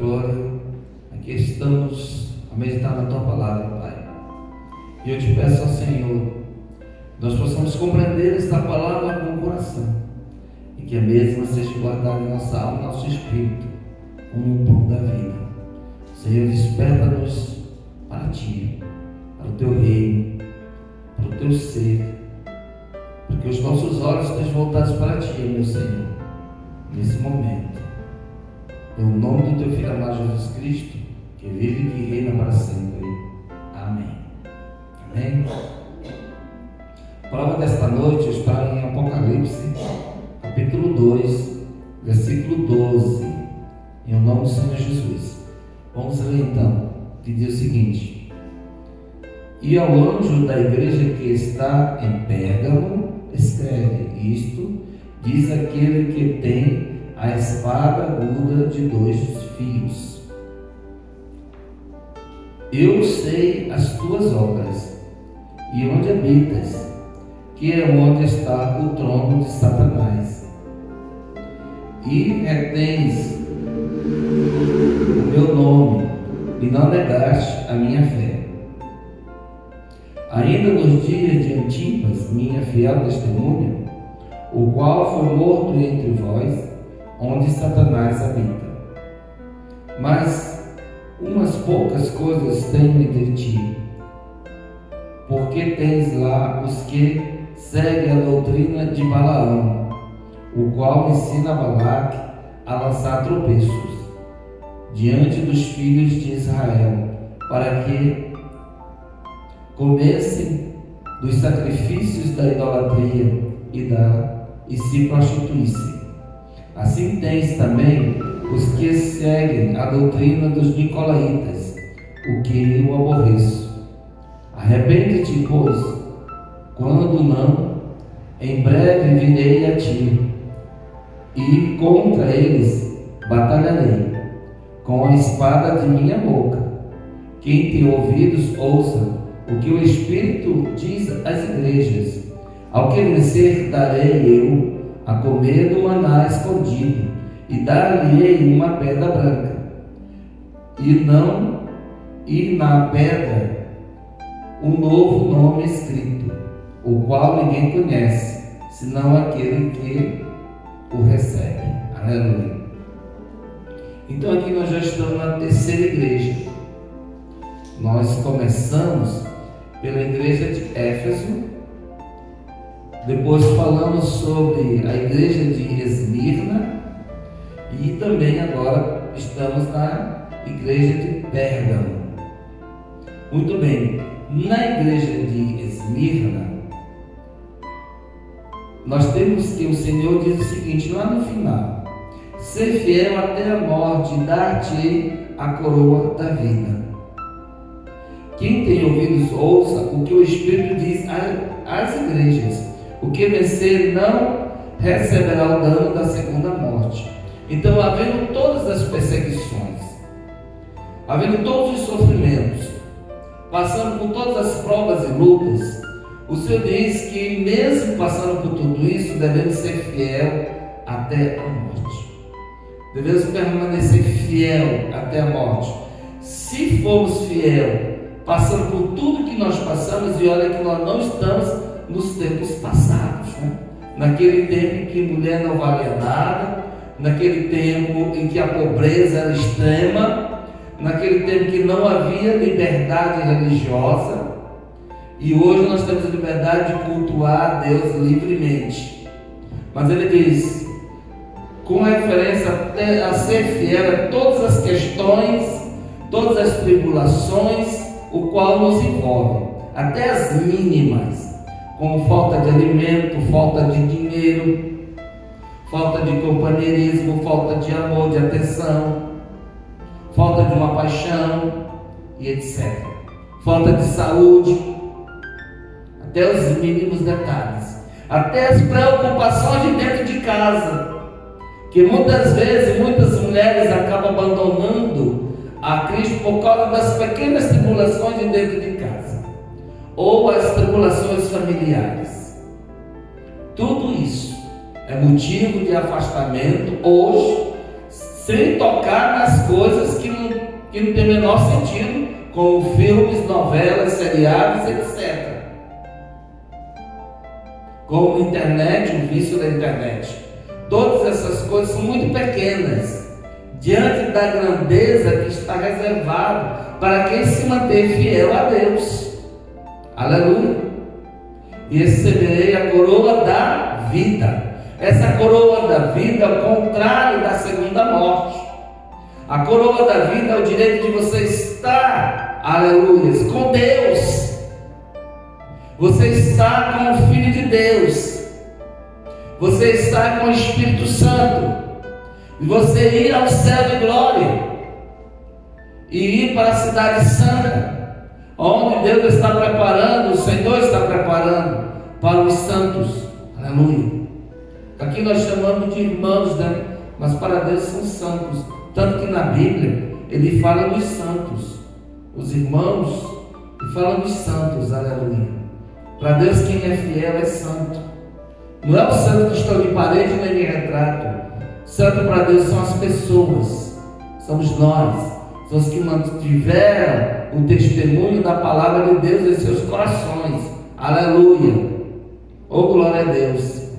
glória, aqui estamos a meditar na Tua palavra, Pai. E eu te peço ao Senhor, nós possamos compreender esta palavra com o coração, e que a mesma seja guardada em nossa alma e nosso espírito, como o pão da vida. Senhor, desperta-nos para Ti, para o Teu reino, para o Teu ser, porque os nossos olhos estejam voltados para Ti, meu Senhor, nesse momento. Em nome do Teu Filho amado Jesus Cristo, que vive e que reina para sempre. Amém. Amém. A palavra desta noite está em Apocalipse, capítulo 2, versículo 12, em nome do Senhor Jesus. Vamos ler então, que diz o seguinte: E ao anjo da igreja que está em Pérgamo, escreve isto, diz aquele que tem a espada aguda de 2 fios. Eu sei as tuas obras, e onde habitas, que é onde está o trono de Satanás. E retens o meu nome, e não negaste a minha fé. Ainda nos dias de Antipas, minha fiel testemunha, o qual foi morto entre vós, onde Satanás habita. Mas umas poucas coisas tenho entre ti, porque tens lá os que seguem a doutrina de Balaão, o qual ensina a Balaque a lançar tropeços diante dos filhos de Israel, para que comessem dos sacrifícios da idolatria e se prostituíssem. Assim tens também os que seguem a doutrina dos nicolaítas, o que eu aborreço. Arrepende-te, pois, quando não, em breve virei a ti, e contra eles batalharei, com a espada de minha boca. Quem tem ouvidos, ouça o que o Espírito diz às igrejas. Ao que vencer, darei eu a comer do maná escondido, e dar-lhe uma pedra branca, e na pedra um novo nome escrito, o qual ninguém conhece, senão aquele que o recebe. Aleluia. Então aqui nós já estamos na terceira igreja. Nós começamos pela igreja de Éfeso, depois falamos sobre a igreja de Esmirna, e também agora estamos na igreja de Pérgamo. Muito bem, na igreja de Esmirna, nós temos que o Senhor diz o seguinte, lá no final: ser fiel até a morte, dar-te a coroa da vida. Quem tem ouvidos, ouça o que o Espírito diz às igrejas. O que vencer não receberá o dano da segunda morte. Então, havendo todas as perseguições, havendo todos os sofrimentos, passando por todas as provas e lutas, o Senhor diz que mesmo passando por tudo isso, devemos ser fiel até a morte. Devemos permanecer fiel até a morte. Se formos fiel, passando por tudo que nós passamos, e olha que nós não estamos nos tempos passados, né? Naquele tempo em que mulher não valia nada, naquele tempo em que a pobreza era extrema, naquele tempo que não havia liberdade religiosa, e hoje nós temos a liberdade de cultuar a Deus livremente. Mas ele diz, com referência a ser fiel a todas as questões, todas as tribulações, o qual nos envolve, até as mínimas, como falta de alimento, falta de dinheiro, falta de companheirismo, falta de amor, de atenção, falta de uma paixão e etc. Falta de saúde, até os mínimos detalhes, até as preocupações de dentro de casa, que muitas vezes muitas mulheres acabam abandonando a Cristo por causa das pequenas tribulações de dentro de casa, ou as tribulações familiares. Tudo isso é motivo de afastamento hoje, sem tocar nas coisas que não tem o menor sentido, como filmes, novelas, seriados, etc. Como internet, o vício da internet. Todas essas coisas são muito pequenas diante da grandeza que está reservado para quem se mantém fiel a Deus. Aleluia! E receberei a coroa da vida. Essa coroa da vida é o contrário da segunda morte. A coroa da vida é o direito de você estar, aleluia, com Deus. Você está com o Filho de Deus. Você está com o Espírito Santo. E você ir ao céu de glória. E ir para a cidade santa, onde Deus está preparando, o Senhor está preparando para os santos. Aleluia. Aqui nós chamamos de irmãos, né? Mas para Deus são santos. Tanto que na Bíblia ele fala dos santos, os irmãos, e fala dos santos. Aleluia. Para Deus quem é fiel é santo. Não é o santo que está de parede nem de retrato. Santo para Deus são as pessoas, somos nós. São os que mantiveram o testemunho da palavra de Deus em seus corações. Aleluia. Oh, glória a Deus.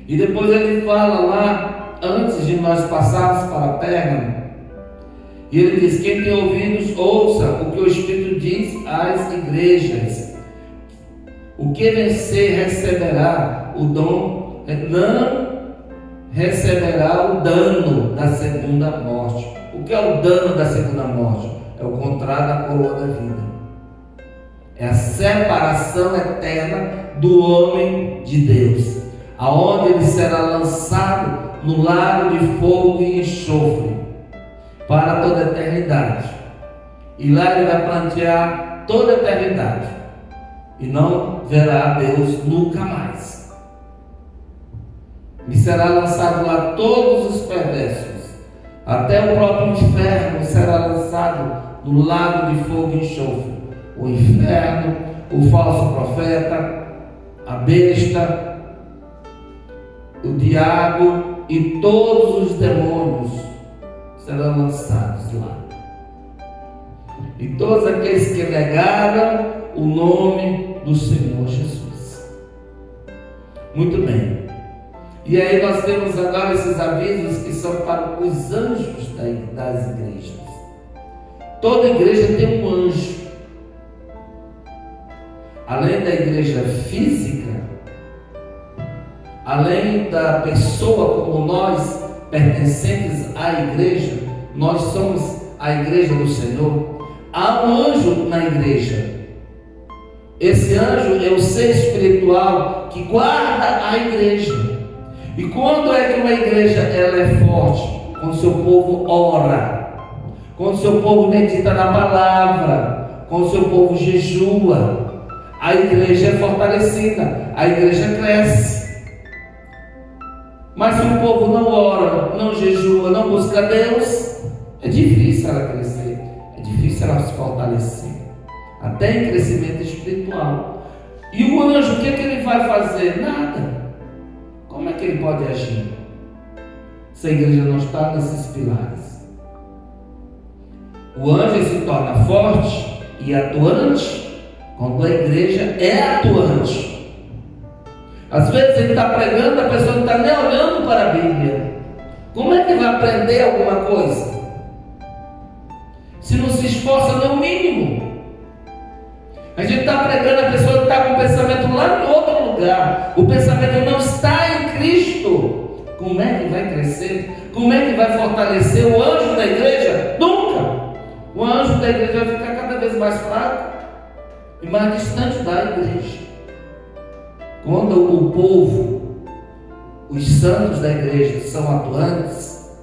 E depois ele fala lá, antes de nós passarmos para Pérgamo, e ele diz: quem tem ouvidos, ouça o que o Espírito diz às igrejas. O que vencer receberá o dom, não receberá o dano da segunda morte. O que é o dano da segunda morte? É o contrário da coroa da vida. É a separação eterna do homem de Deus, aonde ele será lançado no lago de fogo e enxofre para toda a eternidade. E lá ele vai plantear toda a eternidade e não verá a Deus nunca mais. E será lançado lá todos os perversos. Até o próprio inferno será lançado no lago de fogo e enxofre. O inferno, o falso profeta, a besta, o diabo e todos os demônios serão lançados lá. E todos aqueles que negaram o nome do Senhor Jesus. Muito bem. E aí nós temos agora esses avisos que são para os anjos das igrejas. Toda igreja tem um anjo. Além da igreja física, além da pessoa como nós, pertencentes à igreja, nós somos a igreja do Senhor. Há um anjo na igreja. Esse anjo é o ser espiritual que guarda a igreja. E quando é que uma igreja ela é forte? Quando o seu povo ora, quando o seu povo medita na palavra, quando o seu povo jejua, a igreja é fortalecida, a igreja cresce. Mas se o povo não ora, não jejua, não busca Deus, é difícil ela crescer, é difícil ela se fortalecer, até em crescimento espiritual. E o anjo, o que ele vai fazer? Nada. Como é que ele pode agir se a igreja não está nesses pilares? O anjo se torna forte e atuante quando a igreja é atuante. Às vezes ele está pregando, a pessoa não está nem olhando para a Bíblia. Como é que vai aprender alguma coisa se não se esforça no mínimo? A gente está pregando, a pessoa está com o pensamento lá em outro lugar. O pensamento não está em Cristo. Como é que vai crescer? Como é que vai fortalecer o anjo da igreja? Nunca! O anjo da igreja vai ficar cada vez mais fraco e mais distante da igreja. Quando o povo, os santos da igreja são atuantes,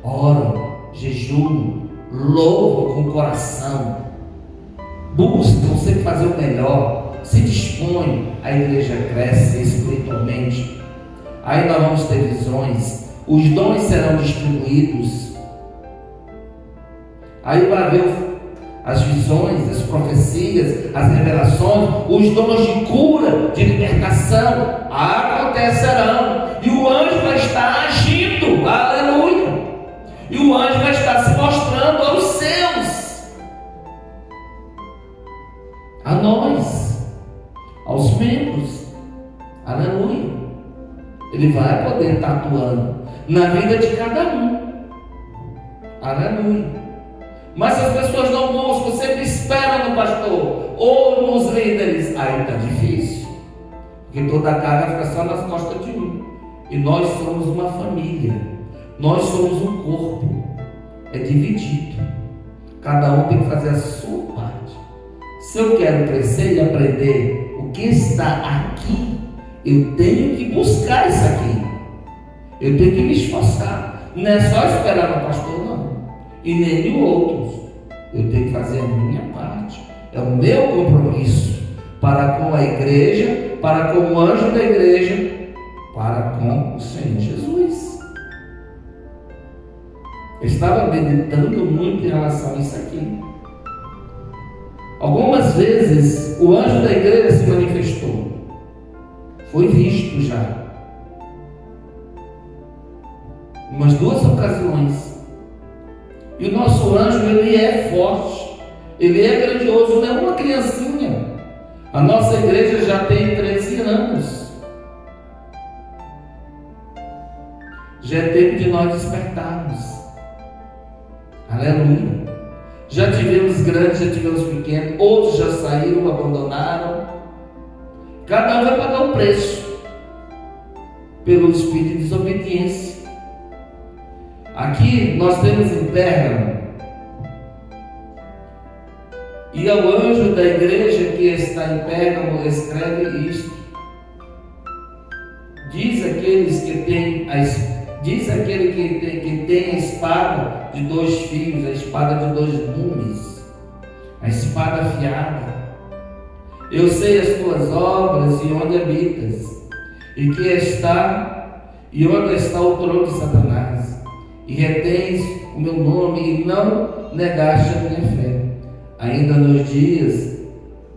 oram, jejuam, louvam com o coração, buscam sempre fazer o melhor, se dispõem, a igreja cresce espiritualmente. Aí nós vamos ter visões, os dons serão distribuídos. Aí vai haver as visões, as profecias, as revelações, os dons de cura, de libertação acontecerão. E o anjo vai estar agindo, aleluia. E o anjo vai estar está se mostrando aos seus, a nós, aos membros. Aleluia. Ele vai poder estar atuando na vida de cada um. Aleluia. Mas as pessoas não buscam, sempre esperam no pastor ou nos líderes. Aí está difícil, porque toda a carga fica só nas costas de um. E nós somos uma família, nós somos um corpo, é dividido. Cada um tem que fazer a sua parte. Se eu quero crescer e aprender o que está aqui, eu tenho que buscar isso aqui. Eu tenho que me esforçar. Não é só esperar no pastor, não. E nem no outro. Eu tenho que fazer a minha parte. É o meu compromisso para com a igreja, para com o anjo da igreja, para com o Senhor Jesus. Eu estava meditando muito em relação a isso aqui. Algumas vezes o anjo da igreja se manifestou. Foi visto já. Umas 2 ocasiões. E o nosso anjo, ele é forte. Ele é grandioso, não é uma criancinha. A nossa igreja já tem 13 anos. Já é tempo de nós despertarmos. Aleluia. Já tivemos grandes, já tivemos pequenos. Outros já saíram, abandonaram. Cada um vai pagar o preço pelo espírito de desobediência. Aqui nós temos em Pérgamo, e ao anjo da igreja que está em Pérgamo escreve isto: diz aquele que tem a espada de 2 fios, a espada de 2 gumes, a espada afiada. Eu sei as tuas obras e onde habitas, e onde está o trono de Satanás, e retens o meu nome e não negaste a minha fé. Ainda nos dias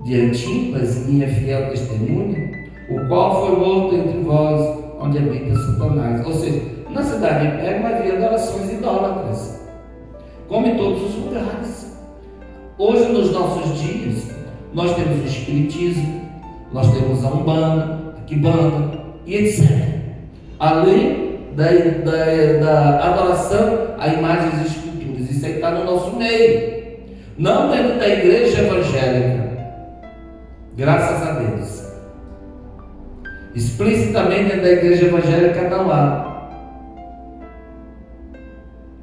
de Antipas, minha fiel testemunha, o qual foi morto entre vós, onde habita Satanás. Ou seja, na cidade de Pérgamo havia adorações idólatras, como em todos os lugares. Hoje, nos nossos dias, nós temos o espiritismo, nós temos a Umbanda, a Quimbanda e etc. Além da adoração a imagens e esculturas. Isso aí está no nosso meio. Não dentro da igreja evangélica. Graças a Deus. Explicitamente dentro da igreja evangélica não há.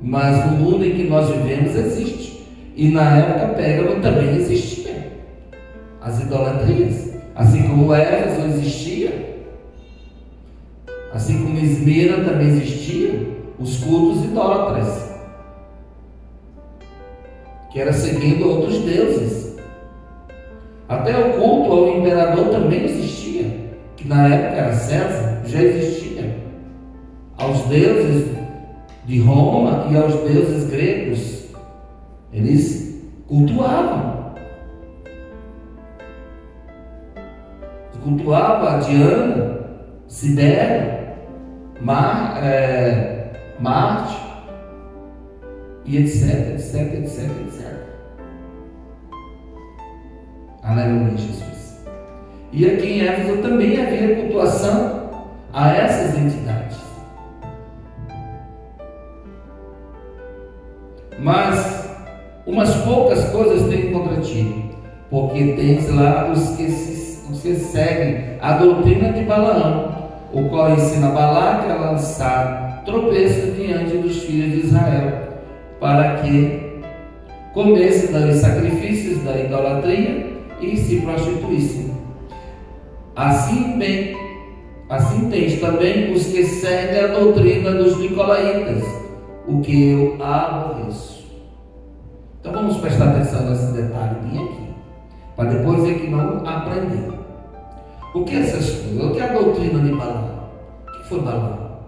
Mas no mundo em que nós vivemos existe. E na época Pérgamo também existia as idolatrias. Assim como Éfeso existia, assim como Esmirna também existia os cultos idólatras, que era seguindo outros deuses. Até o culto ao imperador também existia, que na época era César, já existia. Aos deuses de Roma e aos deuses gregos, eles cultuavam. Cultuava a Diana, Cibele, Marte, e etc. Aleluia, Jesus. E aqui em Éfeso também havia cultuação a essas entidades. Mas umas poucas coisas tem contra ti, porque tens lá os que seguem a doutrina de Balaão, o qual ensina Balaque a lançar tropeço diante dos filhos de Israel, para que comessem dos sacrifícios da idolatria e se prostituíssem. Assim tens também os que seguem a doutrina dos nicolaítas, o que eu aborreço. Então vamos prestar atenção nesse detalhe bem aqui, para depois dizer que não aprendeu. O que é essas coisas? O que é a doutrina de Balaão? O que foi Balaão?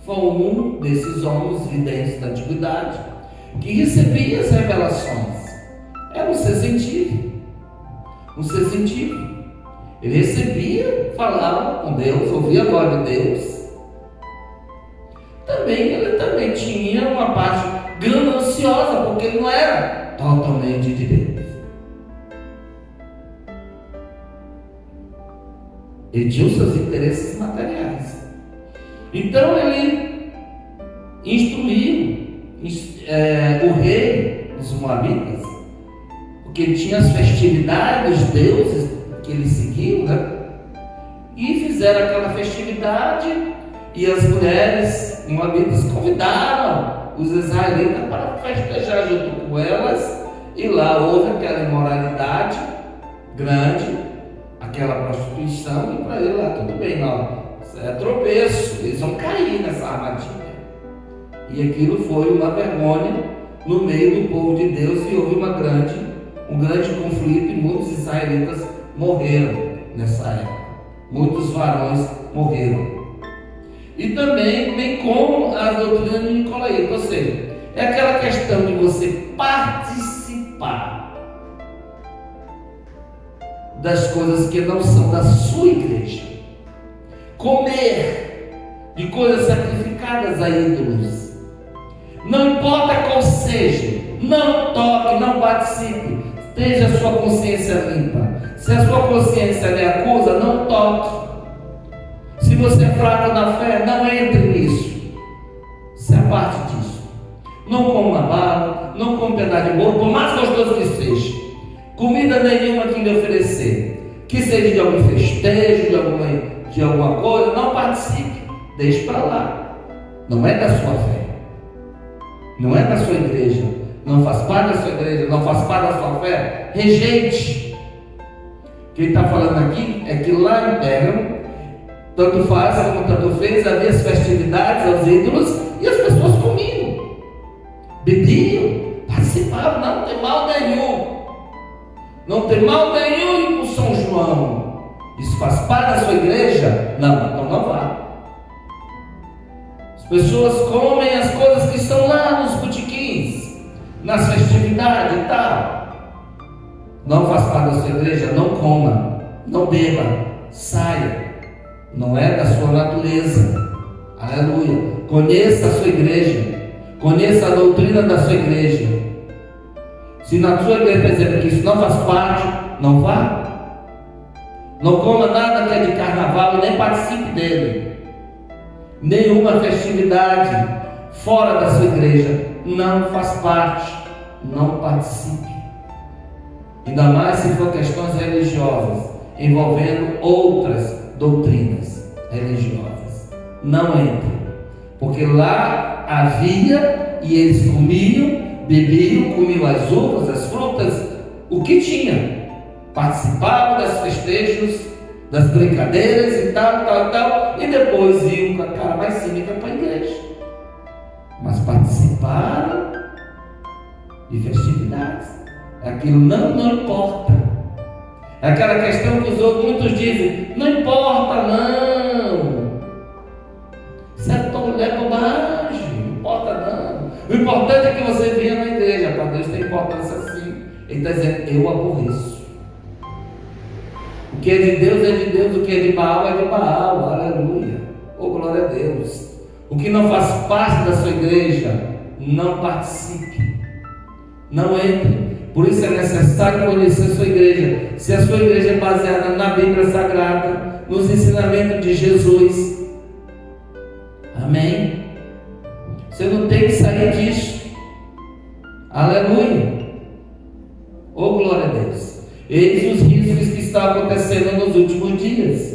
Foi um desses homens videntes da antiguidade que recebia as revelações. Era um sensitivo. Ele recebia, falava com Deus, ouvia a voz de Deus. Ele também tinha uma parte gananciosa porque ele não era totalmente de Deus. Ele tinha os seus interesses materiais. Então ele instruiu o rei dos Moabitas, porque tinha as festividades dos deuses que ele seguiu, né? E fizeram aquela festividade, e as mulheres moabitas convidaram os israelitas para festejar junto com elas, e lá houve aquela imoralidade grande, aquela prostituição, e para ele lá tudo bem, não, isso é tropeço, eles vão cair nessa armadilha. E aquilo foi uma vergonha no meio do povo de Deus, e houve um grande conflito, e muitos israelitas morreram nessa época. Muitos varões morreram. E também bem como a doutrina nicolaíta, ou seja, é aquela questão de você participar das coisas que não são da sua igreja, comer de coisas sacrificadas a ídolos, não importa qual seja, não toque, não participe, esteja a sua consciência limpa. Se a sua consciência lhe acusa, não toque. Se você é fraco na fé, não entre nisso. Se aparte disso. Não coma uma bala, não coma um pedaço de bolo, por mais gostoso que seja. Comida nenhuma que lhe oferecer, que seja de algum festejo, de alguma coisa, não participe. Deixe para lá. Não é da sua fé. Não é da sua igreja. Não faz parte da sua igreja, não faz parte da sua fé. Rejeite. Quem está falando aqui é que lá em Pérgamo, tanto faz como tanto fez, havia as festividades aos ídolos e as pessoas comiam, bebiam, participavam, não tem mal nenhum. Não tem mal nenhum ir para o São João. Isso faz parte da sua igreja? Não, então não vá. As pessoas comem as coisas que estão lá nos botequins, nas festividades e tal. Não faz parte da sua igreja, não coma, não beba, saia. Não é da sua natureza. Aleluia. Conheça a sua igreja, conheça a doutrina da sua igreja. Se na sua igreja está dizendo que isso não faz parte, não vá. Não coma nada que é de carnaval e nem participe dele. Nenhuma festividade fora da sua igreja, não faz parte, não participe. Ainda mais se for questões religiosas, envolvendo outras doutrinas religiosas. Não entre, porque lá havia, e eles comiam, bebiam, comiam as uvas, as frutas, o que tinha. Participavam dos festejos, das brincadeiras e tal, e depois iam com a cara mais cínica para a igreja. Mas participaram de festividades. Aquilo não importa. É aquela questão que os outros muitos dizem, não importa não. Isso é bobagem, não importa não. O importante é que você venha na igreja. Para Deus tem importância sim. Ele está dizendo, eu aborreço. O que é de Deus, o que é de Baal é de Baal, aleluia. Oh, glória a Deus. O que não faz parte da sua igreja, não participe, não entre. Por isso é necessário conhecer a sua igreja. Se a sua igreja é baseada na Bíblia Sagrada, nos ensinamentos de Jesus, amém? Você não tem que sair disso, aleluia. Oh, glória a Deus. Eis os riscos que estão acontecendo nos últimos dias.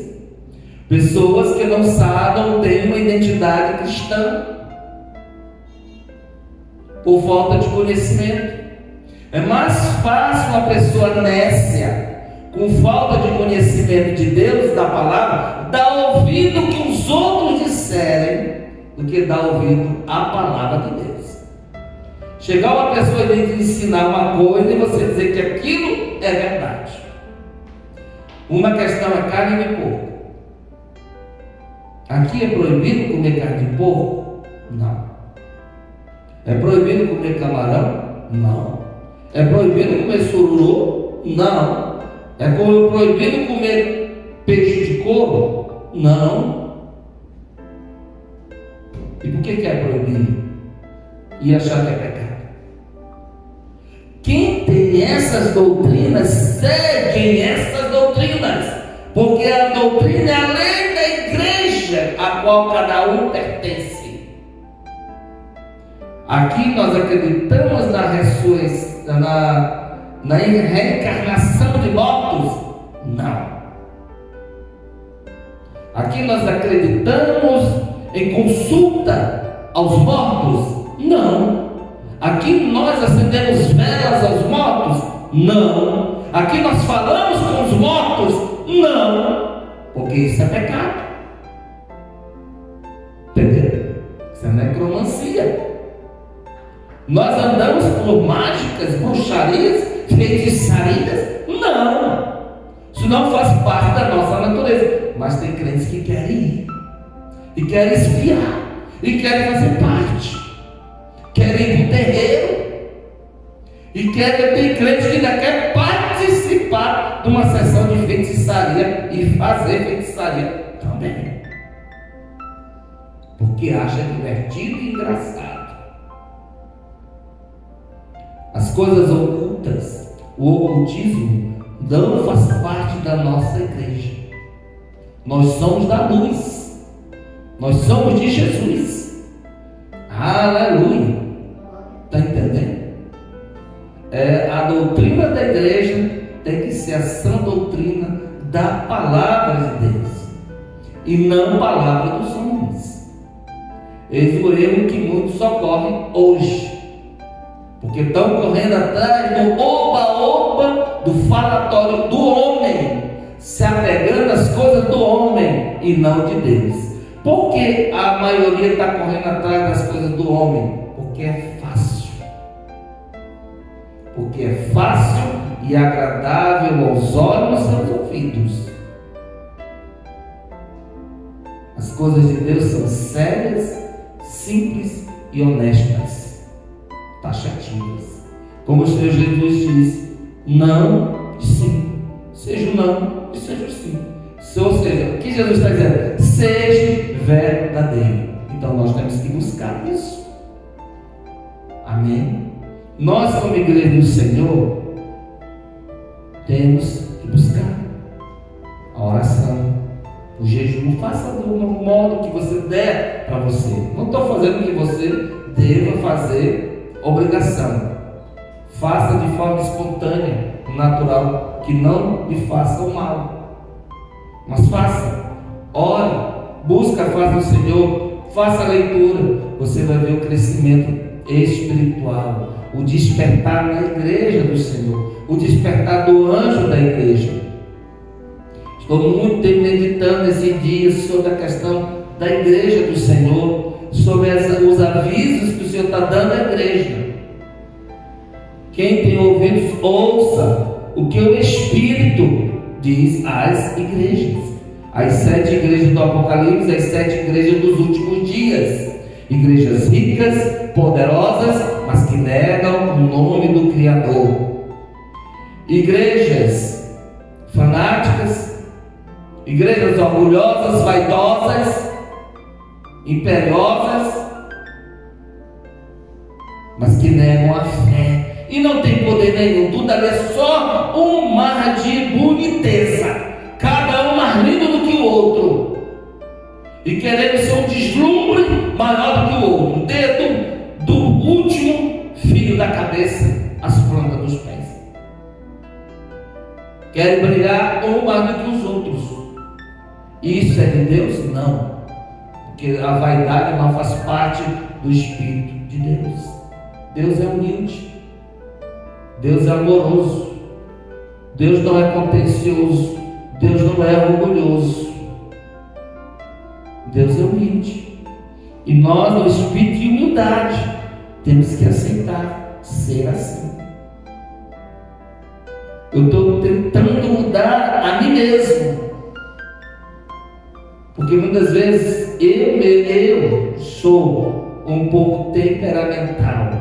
Pessoas que não sabem, não têm uma identidade cristã, por falta de conhecimento. É mais fácil uma pessoa nécia, com falta de conhecimento de Deus, da palavra, dar ouvido que os outros disserem, do que dar ouvido à palavra de Deus. Chegar uma pessoa e lhe ensinar uma coisa e você dizer que aquilo é verdade. Uma questão é carne de porco. Aqui é proibido comer carne de porco? Não. É proibido comer camarão? Não. É proibido comer sururu? Não. É proibido comer peixe de couro? Não. E por que é proibido? E achar que é pecado? Quem tem essas doutrinas, seguem essas doutrinas, porque a doutrina é a lei da igreja a qual cada um pertence. Aqui nós acreditamos na ressurreição, na reencarnação de mortos? Não. Aqui nós acreditamos em consulta aos mortos? Não. Aqui nós acendemos velas aos mortos? Não. Aqui nós falamos com os mortos? Não. Porque isso é pecado. Entendeu? Isso é necromancia. Nós andamos por mágicas, bruxarias, feitiçarias? Não. Isso não faz parte da nossa natureza. Mas tem crentes que querem ir, e querem espiar, e querem fazer parte, querem ir para o terreiro, e tem crentes que ainda querem participar de uma sessão de feitiçaria e fazer feitiçaria também, porque acha divertido e engraçado. As coisas ocultas, o ocultismo, não faz parte da nossa igreja. Nós somos da luz, nós somos de Jesus. Aleluia. Está entendendo? A doutrina da igreja tem que ser a sã doutrina da palavra de Deus e não palavra dos homens. Eis o erro que muitos ocorrem hoje, porque estão correndo atrás do oba-oba, do falatório do homem, se apegando às coisas do homem e não de Deus. Por que a maioria está correndo atrás das coisas do homem? Porque é fácil. Porque é fácil e agradável aos olhos e aos ouvidos. As coisas de Deus são sérias, simples e honestas, taxativas. Como o Senhor Jesus diz: não e sim. Seja o não e seja o sim. Ou seja, o que Jesus está dizendo? Seja verdadeiro. Então nós temos que buscar isso. Amém? Nós, como igreja do Senhor, temos que buscar a oração, o jejum. Faça do modo que você der para você. Não estou fazendo o que você deva fazer obrigação. Faça de forma espontânea, natural, que não lhe faça o mal. Mas faça, ore, busca a face do Senhor, faça a leitura. Você vai ver o crescimento espiritual, o despertar na igreja do Senhor, o despertar do anjo da igreja. Estou muito tempo meditando esses dias sobre a questão da igreja do Senhor, sobre os avisos que o Senhor está dando à igreja. Quem tem ouvidos, ouça o que o Espírito diz às igrejas. As 7 igrejas do Apocalipse, as 7 igrejas dos últimos dias. Igrejas ricas, poderosas, mas que negam o nome do Criador. Igrejas fanáticas, igrejas orgulhosas, vaidosas, imperiosas, mas que negam a fé. E não tem poder nenhum, tudo ali é só um mar de boniteza, cada um mais lindo do que o outro, e querendo ser um deslumbre maior do que o outro, dedo do último fio da cabeça às plantas dos pés. Querem brilhar um mais do que os outros. Isso é de Deus? Não, porque a vaidade não faz parte do Espírito de Deus. Deus é humilde, Deus é amoroso, Deus não é contencioso, Deus não é orgulhoso, Deus é humilde. E nós, no espírito de humildade, temos que aceitar ser assim. Eu estou tentando mudar a mim mesmo, porque muitas vezes eu sou um pouco temperamental,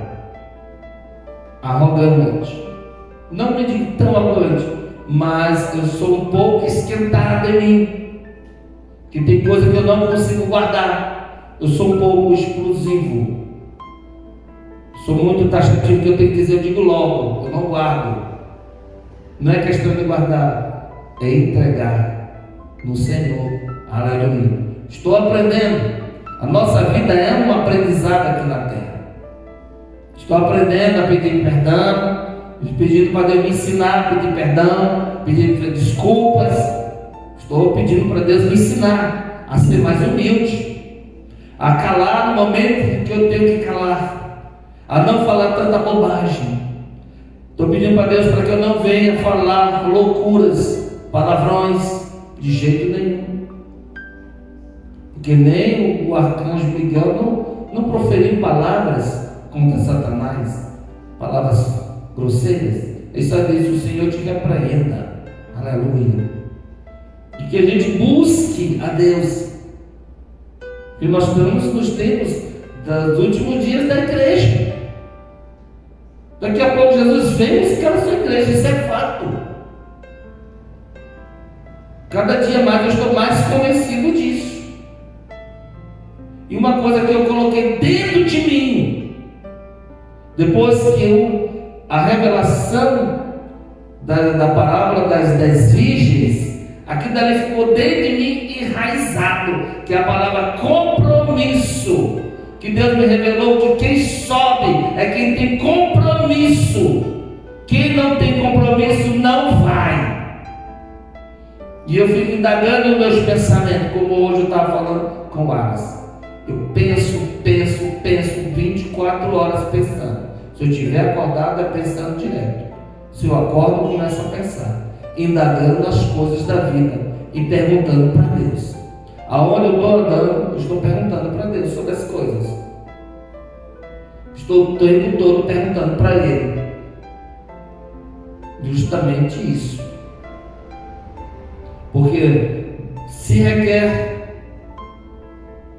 arrogante. Não me digo tão arrogante, mas eu sou um pouco esquentado em mim, que tem coisa que eu não consigo guardar. Eu sou um pouco explosivo, Sou muito taxativo, que eu tenho que dizer, eu digo logo, eu não guardo. Não é questão de guardar, é entregar no Senhor. Aleluia. Estou aprendendo. A nossa vida é um aprendizado aqui na terra. Estou aprendendo a pedir perdão, pedindo para Deus me ensinar a pedir perdão, pedindo desculpas. Estou pedindo para Deus me ensinar a ser mais humilde, a calar no momento que eu tenho que calar, a não falar tanta bobagem. Estou pedindo para Deus para que eu não venha falar loucuras, palavrões, de jeito nenhum. Porque nem o arcanjo Miguel não proferiu palavras contra Satanás, palavras grosseiras. Ele só disse: o Senhor te repreenda. Aleluia. E que a gente busque a Deus. E nós estamos nos tempos dos últimos dias da igreja. Daqui a pouco Jesus vem buscar a sua igreja, isso é fato. Cada dia mais eu estou mais convencido disso. E uma coisa que eu coloquei dentro de mim, depois que a revelação da parábola das 10 virgens, aquilo dali ficou dentro de mim enraizado, que é a palavra compromisso. Que Deus me revelou que quem sobe é quem tem compromisso. Quem não tem compromisso não vai. E eu fico indagando nos meus pensamentos, como hoje eu estava falando com o Aras. Eu penso 24 horas pensando. Se eu estiver acordado, é pensando direto. Se eu acordo, eu começo a pensar, indagando as coisas da vida e perguntando para Deus. Aonde eu estou andando, eu estou perguntando para Deus sobre as coisas. Estou o tempo todo perguntando para Ele justamente isso. Porque se requer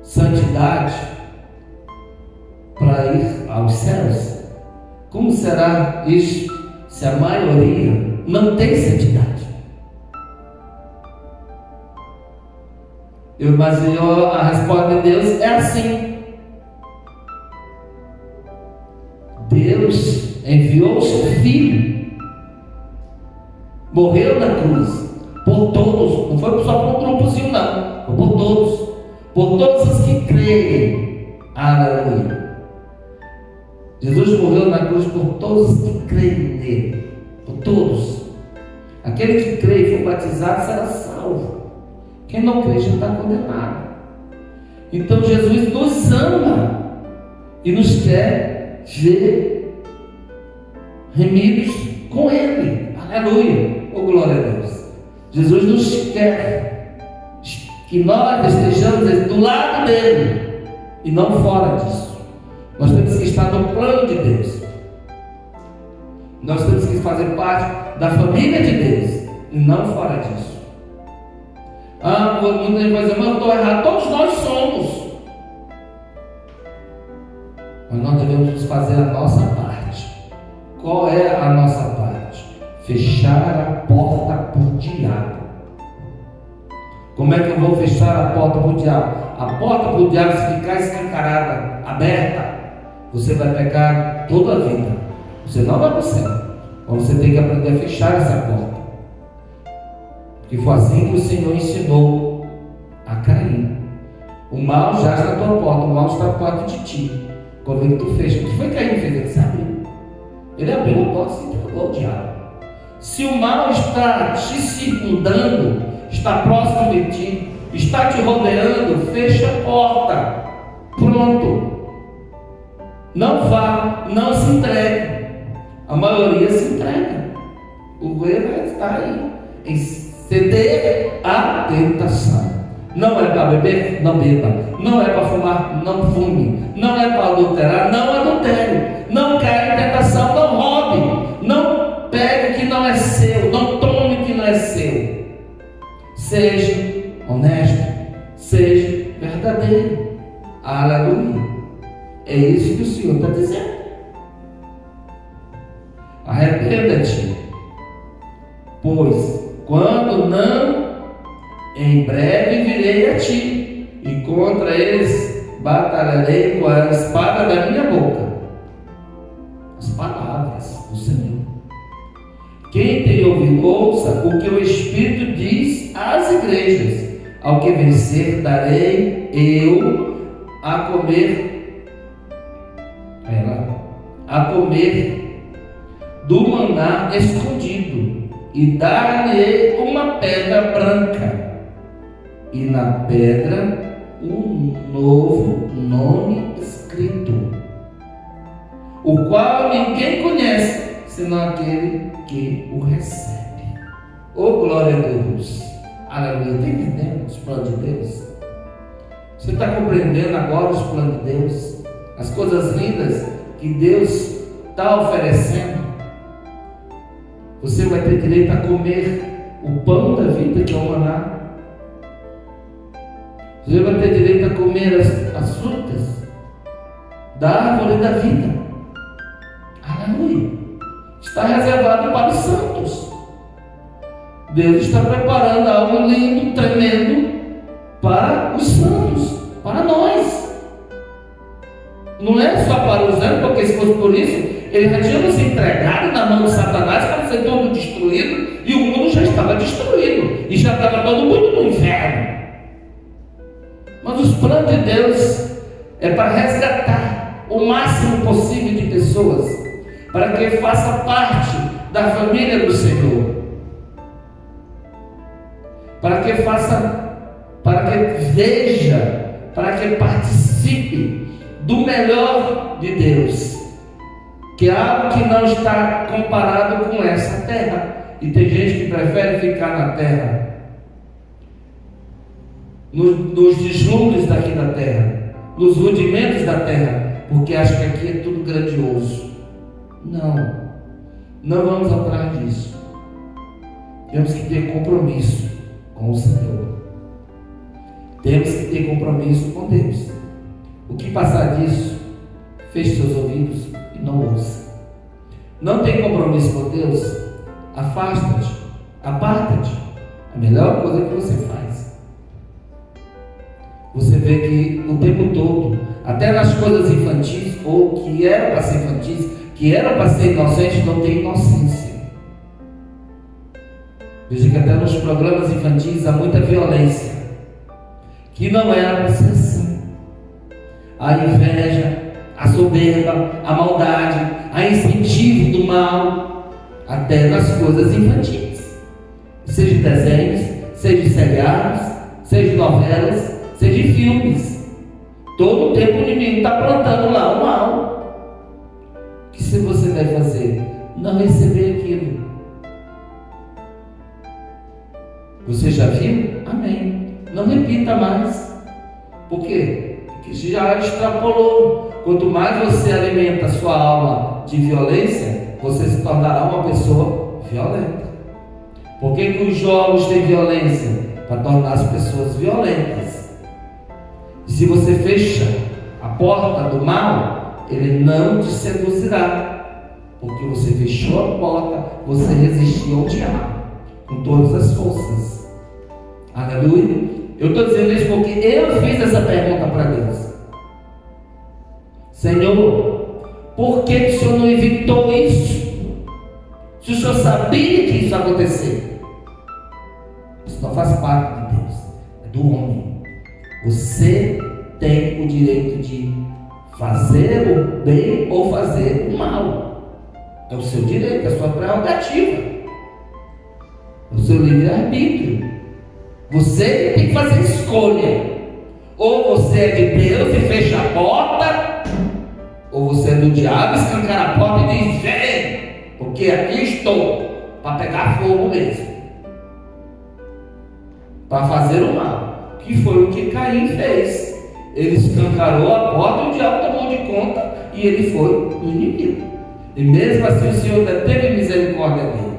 santidade para ir aos céus, como será isso se a maioria não tem santidade? Mas a resposta de Deus é assim. Deus enviou o seu Filho, morreu na cruz por todos, não foi só por um grupozinho não, foi por todos os que creem. Aleluia. Jesus morreu na cruz por todos os que creem nele, por todos. Aquele que crê e for batizado será salvo. Quem não crê já está condenado. Então Jesus nos ama e nos quer ver remidos com Ele. Aleluia. Oh, glória a Deus. Jesus nos quer que nós estejamos do lado dele e não fora disso. Nós temos que estar no plano de Deus. Nós temos que fazer parte da família de Deus e não fora disso. Muita gente vai dizer: mas eu estou errado. Todos nós somos. Mas nós devemos fazer a nossa parte. Qual é a nossa parte? Fechar a porta para o diabo. Como é que eu vou fechar a porta para o diabo? A porta para o diabo, se ficar escancarada, aberta, você vai pecar toda a vida. Você não vai para o céu. Mas você tem que aprender a fechar essa porta. Porque foi assim que o Senhor ensinou a Caim. O mal já está na tua porta, o mal está na porta de ti. Quando tu fecha, o que foi que Caim fez? Ele se abriu. Ele abriu a porta e se entregou ao diabo. Se o mal está te circundando, está próximo de ti, está te rodeando, fecha a porta. Pronto. Não vá, não se entregue. A maioria se entrega. O erro vai estar aí, em ceder à tentação. Não é para beber? Não beba. Não é para fumar? Não fume. Não é para adulterar? Não adultere. Não caia em tentação? Não roube. Não pegue o que não é seu. Não tome o que não é seu. Seja honesto. Seja verdadeiro. Aleluia. É isso que o Senhor está dizendo. Arrependa-te, pois quando não, em breve virei a ti, e contra eles batalharei com a espada da minha boca. palavras do Senhor. Quem tem ouvido, ouça o que o Espírito diz às igrejas. Ao que vencer, darei eu a comer do maná escondido, e dar-lhe uma pedra branca, e na pedra um novo nome escrito, o qual ninguém conhece, senão aquele que o recebe. Oh, glória a Deus! Aleluia! Está entendendo os planos de Deus? Você está compreendendo agora os planos de Deus? As coisas lindas que Deus está oferecendo? Você vai ter direito a comer o pão da vida, que é o maná. Você vai ter direito a comer as frutas da árvore da vida. Aleluia! Está reservado para os santos. Deus está preparando algo lindo, tremendo para os santos, para nós. Não é só para os santos, porque se fosse por isso, ele já tinha nos entregado na mão de Satanás para ser todo destruído, e o mundo já estava destruído, e já estava todo mundo no inferno. Mas os planos de Deus é para resgatar o máximo possível de pessoas, para que faça parte da família do Senhor, para que veja, para que participe do melhor de Deus, que é algo que não está comparado com essa terra. E tem gente que prefere ficar na terra, nos deslumbres daqui da terra, nos rudimentos da terra, porque acha que aqui é tudo grandioso. Não vamos atrás disso. Temos que ter compromisso com o Senhor. Temos que ter compromisso com Deus. O que passar disso, feche seus ouvidos e não ouça. Não tem compromisso com Deus? Afasta-te, aparta-te. A melhor coisa que você faz. Você vê que o tempo todo, até nas coisas infantis, ou que eram para ser infantis, que eram para ser inocentes, não tem inocência. Veja que até nos programas infantis há muita violência, que não era para ser assim. A inveja, a soberba, a maldade, a incentivo do mal, até nas coisas infantis. Seja desenhos, seja seriados, seja novelas, seja filmes. Todo o tempo o inimigo está plantando lá o mal. O que você deve fazer? Não receber aquilo. Você já viu? Amém. Não repita mais. Por quê? Porque já extrapolou. Quanto mais você alimenta a sua alma de violência, você se tornará uma pessoa violenta. Por que os jogos têm violência? Para tornar as pessoas violentas. E se você fecha a porta do mal, ele não te seduzirá. Porque você fechou a porta, você resistiu ao diabo com todas as forças. Aleluia. Eu estou dizendo isso porque eu fiz essa pergunta para Deus. Senhor, por que o Senhor não evitou isso? Se o Senhor sabia que isso ia acontecer. Isso não faz parte de Deus, é do homem. Você tem o direito de fazer o bem ou fazer o mal. É o seu direito, é a sua prerrogativa, é o seu livre-arbítrio. Você tem que fazer escolha. Ou você é de Deus e fecha a porta, ou você é do diabo, escancara a porta e diz: vem, porque aqui estou para pegar fogo mesmo, para fazer o mal. Que foi o que Caim fez. Ele escancarou a porta e o diabo tomou de conta e ele foi o inimigo. E mesmo assim o Senhor teve misericórdia dele,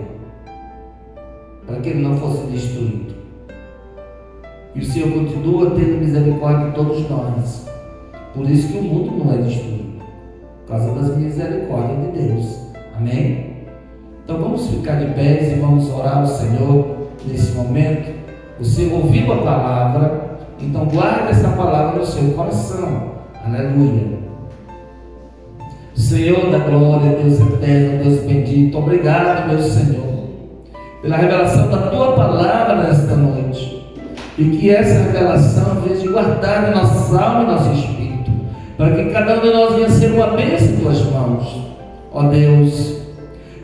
para que ele não fosse destruído. E o Senhor continua tendo misericórdia de todos nós. Por isso que o mundo não é destruído, por causa das misericórdias de Deus. Amém? Então vamos ficar de pés e vamos orar ao Senhor nesse momento. Você ouviu a palavra, então guarde essa palavra no seu coração. Aleluia. Senhor da glória, Deus eterno, Deus bendito, obrigado, meu Senhor, pela revelação da Tua palavra nesta noite, e que essa revelação venha de guardar em nossa alma e nosso espírito, para que cada um de nós venha ser uma bênção em Tuas mãos. Ó Deus,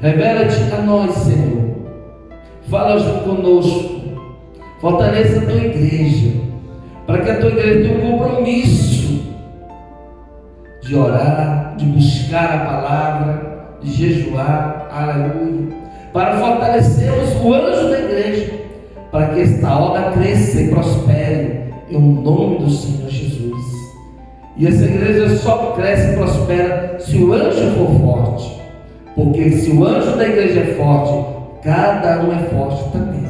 revela-te a nós, Senhor, fala conosco, fortaleça a Tua igreja, para que a Tua igreja tenha um compromisso de orar, de buscar a palavra, de jejuar, aleluia, para fortalecermos o anjo da igreja, para que esta obra cresça e prospere em nome do Senhor Jesus. E essa igreja só cresce e prospera se o anjo for forte, porque se o anjo da igreja é forte, cada um é forte também.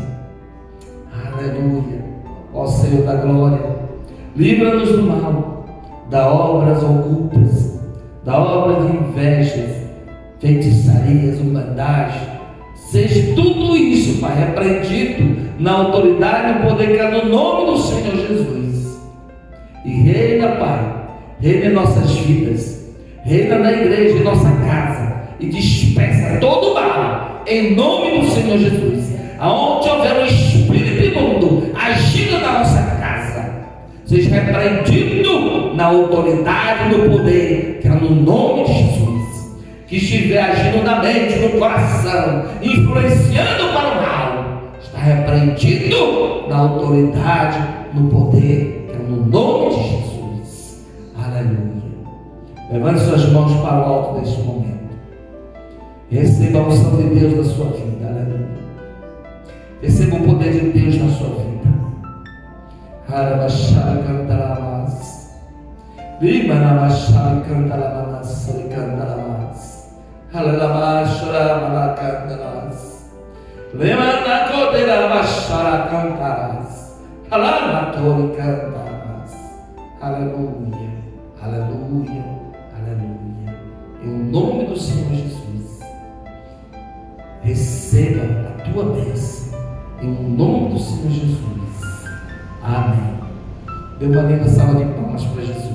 Aleluia. Ó Senhor da glória, livra-nos do mal, das obras ocultas, da obra de invejas, feitiçarias, humanidade. Seja tudo isso, Pai, repreendido na autoridade e no poder que há no nome do Senhor Jesus. E reina, Pai, reina em nossas vidas, reina na igreja, em nossa casa, e dispersa todo o mal, em nome do Senhor Jesus. Aonde houver um espírito imundo agindo na nossa casa, seja repreendido na autoridade e no poder que há no nome de Jesus. Que estiver agindo na mente, no coração, influenciando para o mal, está repreendido na autoridade, no poder que é no nome de Jesus. Aleluia. Levante suas mãos para o alto neste momento. Receba a unção de Deus na sua vida. Aleluia. Receba o poder de Deus na sua vida. Harabachara cantaramas. Limanamachara cantaramas. Cantaramas. Halalabachara malacantaras. Lemanacoderabachara cantaras. Halamatori cantaras. Aleluia. Aleluia. Aleluia. Em nome do Senhor Jesus, receba a tua bênção. Em nome do Senhor Jesus. Amém. Dê uma linda salva de palmas para Jesus.